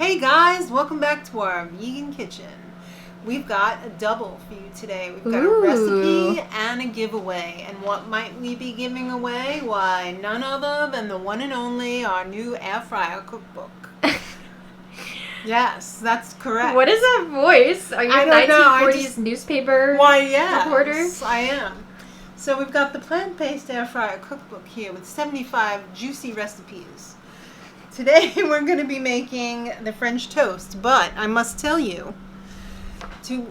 Hey guys, welcome back to our vegan kitchen. We've got a double for you today. We've got a recipe and a giveaway. And what might we be giving away? Why, none other than the one and only, our new air fryer cookbook. Yes, that's correct. What is that voice? Are you a 1940s newspaper reporter? I am. So we've got the plant-based air fryer cookbook here with 75 juicy recipes. Today we're going to be making the French toast, but I must tell you, to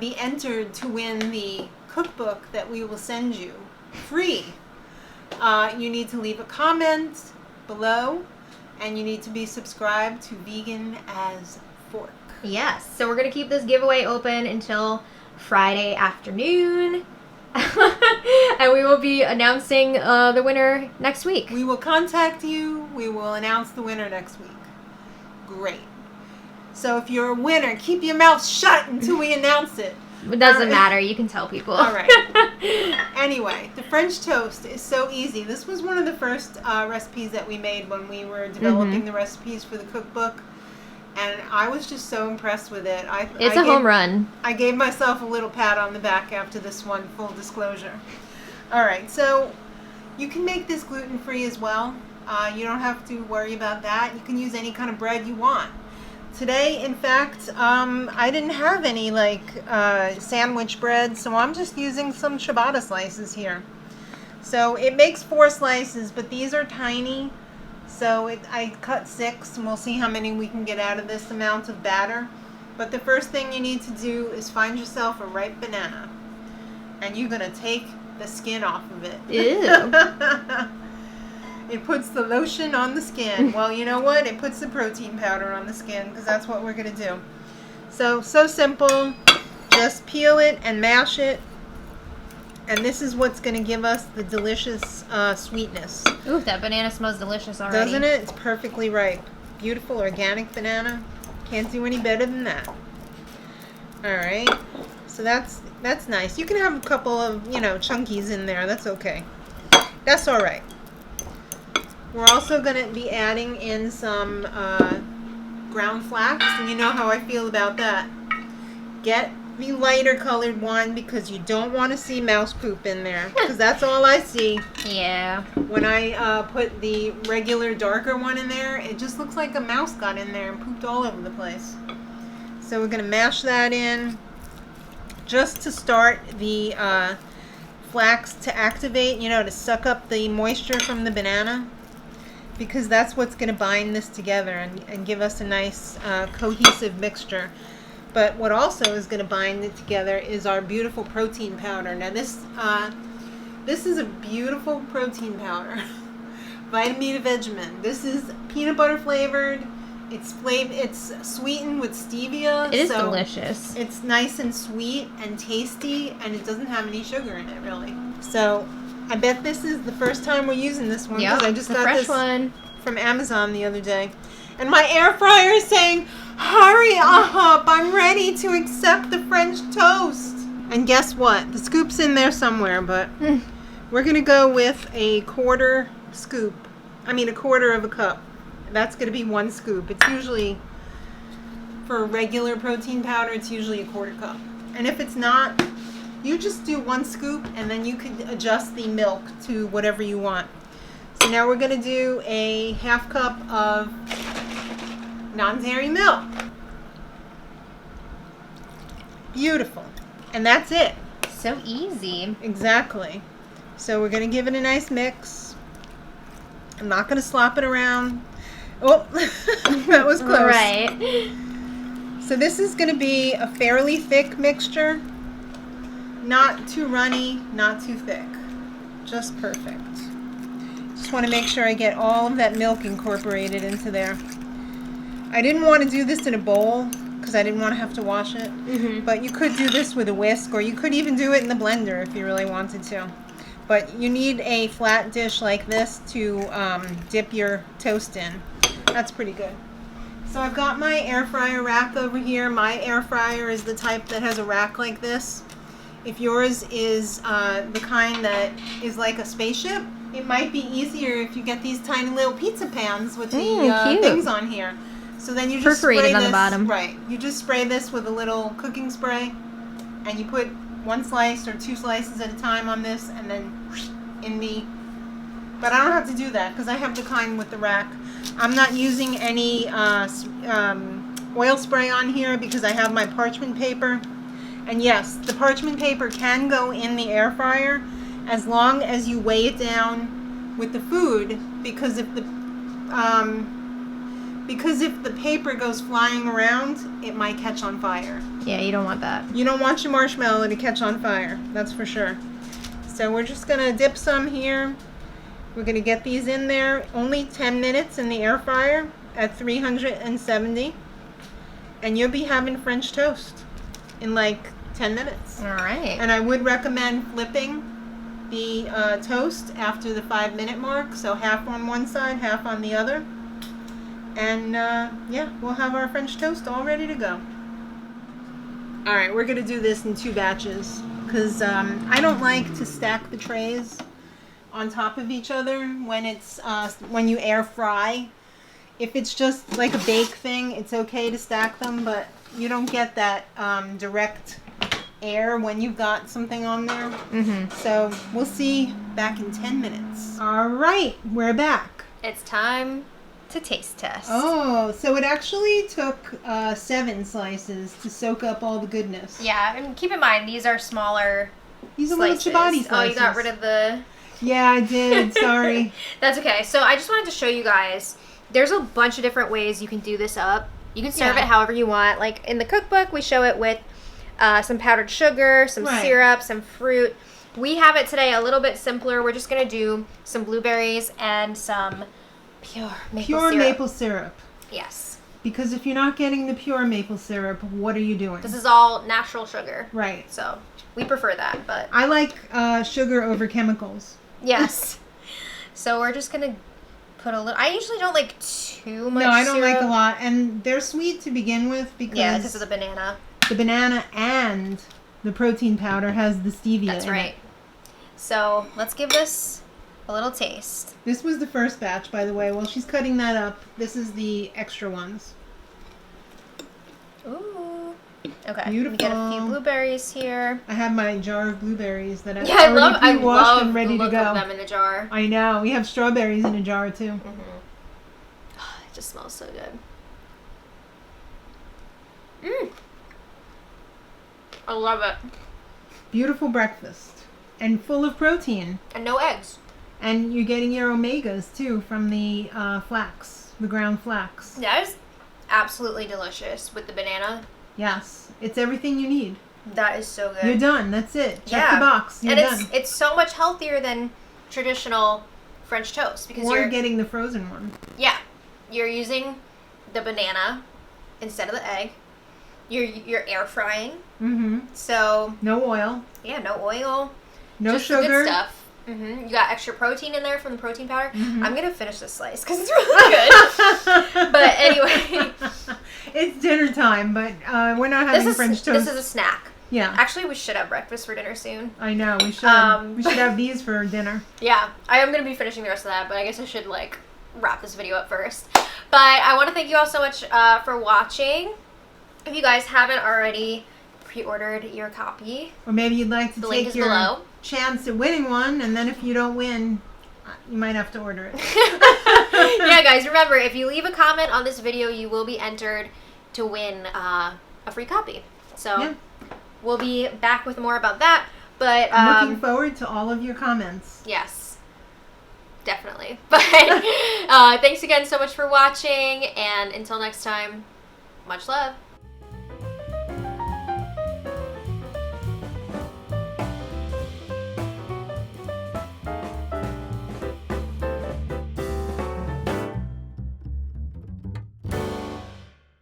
be entered to win the cookbook that we will send you free, you need to leave a comment below, and you need to be subscribed to Vegan as Fork. Yes, so we're going to keep this giveaway open until Friday afternoon. And we will be announcing the winner next week. We will contact you. We will announce the winner next week. Great. So if you're a winner, keep your mouth shut until we announce it. It doesn't matter. You can tell people. All right. Anyway, the French toast is so easy. This was one of the first recipes that we made when we were developing the recipes for the cookbook. And I was just so impressed with it. It's a home run. I gave myself a little pat on the back after this one, full disclosure. All right, so you can make this gluten-free as well. You don't have to worry about that. You can use any kind of bread you want. Today, in fact, I didn't have any sandwich bread, so I'm just using some ciabatta slices here. So it makes 4 slices, but these are tiny. So I cut 6, and we'll see how many we can get out of this amount of batter. But the first thing you need to do is find yourself a ripe banana. And you're going to take the skin off of it. Ew. It puts the lotion on the skin. Well, you know what? It puts the protein powder on the skin, because that's what we're going to do. So simple. Just peel it and mash it. And this is what's going to give us the delicious sweetness. Ooh, that banana smells delicious already. Doesn't it? It's perfectly ripe. Beautiful organic banana. Can't do any better than that. All right. So that's nice. You can have a couple of, chunkies in there. That's okay. That's all right. We're also going to be adding in some ground flax. And you know how I feel about that. Get the lighter colored one, because you don't want to see mouse poop in there, because that's all I see. Yeah. When I put the regular darker one in there, it just looks like a mouse got in there and pooped all over the place. So we're going to mash that in just to start the flax to activate, to suck up the moisture from the banana, because that's what's going to bind this together and give us a nice cohesive mixture. But what also is going to bind it together is our beautiful protein powder. Now this is a beautiful protein powder. Vitamin Vegemin. This is peanut butter flavored. It's sweetened with stevia. It is delicious. It's nice and sweet and tasty, and it doesn't have any sugar in it really. So I bet this is the first time we're using this one, because I just got fresh this one from Amazon the other day. And my air fryer is saying, hurry up, I'm ready to accept the French toast. And guess what? The scoop's in there somewhere, but we're going to go with a quarter of a cup. That's going to be 1 scoop. It's usually, for regular protein powder, it's usually a quarter cup. And if it's not, you just do 1 scoop, and then you could adjust the milk to whatever you want. So now we're going to do a 1/2 cup of non-dairy milk. Beautiful. And that's it. So easy. Exactly. So we're going to give it a nice mix. I'm not going to slop it around. Oh, that was close. Right. So this is going to be a fairly thick mixture. Not too runny, not too thick. Just perfect. Just want to make sure I get all of that milk incorporated into there. I didn't want to do this in a bowl, because I didn't want to have to wash it. But you could do this with a whisk, or you could even do it in the blender if you really wanted to. But you need a flat dish like this to dip your toast in. That's pretty good. So I've got my air fryer rack over here. My air fryer is the type that has a rack like this. If yours is the kind that is like a spaceship, it might be easier if you get these tiny little pizza pans with the things on here. So then you just Perforated spray on this, the bottom. Right. You just spray this with a little cooking spray, and you put 1 slice or 2 slices at a time on this, and then in the. But I don't have to do that because I have the kind with the rack. I'm not using any oil spray on here because I have my parchment paper. And yes, the parchment paper can go in the air fryer as long as you weigh it down with the food, because if the paper goes flying around, it might catch on fire. Yeah, you don't want that. You don't want your marshmallow to catch on fire, that's for sure. So we're just gonna dip some here. We're gonna get these in there, only 10 minutes in the air fryer at 370, and you'll be having French toast in like 10 minutes. All right. And I would recommend flipping the toast after the 5-minute mark, so half on one side, half on the other. And yeah, we'll have our French toast all ready to go. All right, we're gonna do this in 2 batches because I don't like to stack the trays on top of each other when it's when you air fry. If it's just like a bake thing, it's okay to stack them, but you don't get that direct air when you've got something on there. So we'll see back in 10 minutes. All right, we're back. It's time to taste test. Oh, so it actually took 7 slices to soak up all the goodness. Yeah, and keep in mind, these are smaller These are slices. little ciabatta slices. Oh, you got rid of the... Yeah, I did. Sorry. That's okay. So I just wanted to show you guys, there's a bunch of different ways you can do this up. You can serve it however you want. Like in the cookbook, we show it with some powdered sugar, some syrup, some fruit. We have it today a little bit simpler. We're just going to do some blueberries and some pure maple syrup. Yes. Because if you're not getting the pure maple syrup, what are you doing? This is all natural sugar. Right. So we prefer that, but... I like sugar over chemicals. Yes. So we're just going to put a little... I usually don't like too much No, I don't syrup. like a lot. And they're sweet to begin with because... Yeah, because of the banana. The banana and the protein powder has the stevia That's right. in it. So let's give this a little taste. This was the first batch, by the way. While she's cutting that up, this is the extra ones. Ooh. Okay. Beautiful. We get a few blueberries here. I have my jar of blueberries that I've I already love pre-washed and ready the look to go. of them in the jar. I know. We have strawberries in a jar too. It just smells so good. I love it. Beautiful breakfast. And full of protein. And no eggs. And you're getting your omegas too from the flax, the ground flax. That is absolutely delicious with the banana. Yes. It's everything you need. That is so good. You're done. That's it. Check the box. You're done. It's so much healthier than traditional French toast because Or you're getting the frozen one. Yeah. You're using the banana instead of the egg. You're air frying. So no oil. Yeah, no oil. No just sugar. The good stuff. You got extra protein in there from the protein powder. I'm gonna finish this slice because it's really good. But anyway, it's dinner time, but we're not having French toast. This is a snack. Yeah. Actually, we should have breakfast for dinner soon. I know we should. We should have these for dinner. Yeah, I am gonna be finishing the rest of that, but I guess I should like wrap this video up first. But I want to thank you all so much for watching. If you guys haven't already pre-ordered your copy, or maybe you'd like to the link take is your below. chance at winning one, and then if you don't win, you might have to order it. Yeah, guys, remember, if you leave a comment on this video, you will be entered to win a free copy. So we'll be back with more about that. But I'm looking forward to all of your comments. Yes, definitely. But thanks again so much for watching, and until next time, much love.